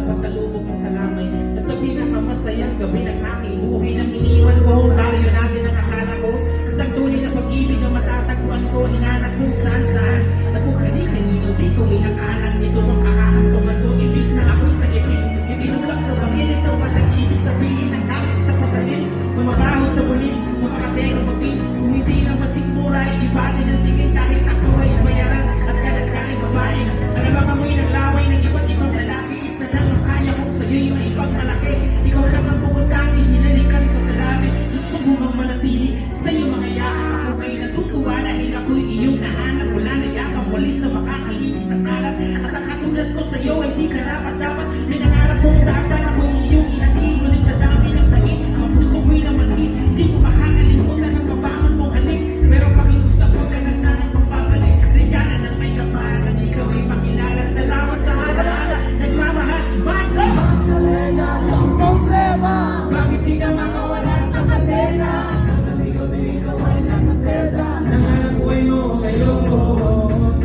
pasalubong ng kalamay. At sa pinakamasayang gabi ng aking buhay nang iniwan ko ang baryo natin ang akala ko. Sa tunay na pag-ibig na matatagpuan ko, hinanap kung saan-saan. At kung kani-kanino di ko inakalang nito ang kakahantungan ko. Ibis na ako sa ibig, itinulak sa bangin. Ito walang ibig sabihin ng dapat sa patalim. Mabaho sa bulim, makakatero magpin. Kung hindi na masikmura, ibadin ang tingin kahit ako ay bayaran. At kalagkaling babae, alam ang amoy ng laway ng iba't ibang lalaki. Isa lang ang kaya kong sa'yo yung ibang malaki. Ikaw lang ang pumuntangi, hinalikan ko sa labi. Gusto ko bang manatili sa iyong mga yakap. Ako kayo natutuwa dahil ako'y iyong nahanap. Wala na yakap, walis na makakalinis ang kalat. At ang katulad ko sa'yo ay di karapat-dapat. May nangarap mong sa akin, ako'y iyong ihatiin. Ngunit sa dami ng pangit, ang puso ko'y namanhid. Di ko makakalimutan ang pabangon mong halik. Pero pakiusap ko ka na sanang pagbabalik. Regala ng may kapalan, ikaw ay makilala. Salamat sa alaala, nagmamahal, Magda! Magdalena ng problema. Bakit di ka makawala sa kadena? Sa gabi-gabi ikaw ay nasa selda. Nangarap buhay mo ngayon.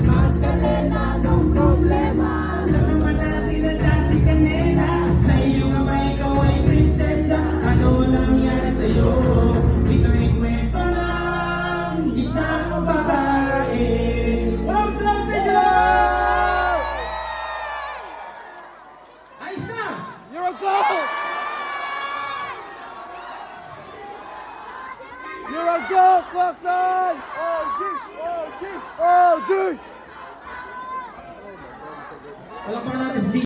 Magdalena ng problema. Nalaman natin na dati kanina. Sa iyong ama ikaw ay prinsesa. Ano nangyari sa'yo? Ito'y kwento ng isang babae. Maraming salamat sa inyo! Ayos na! You're a goat! You're a goat, Clarkson! OG! OG! OG! Palakpakan natin si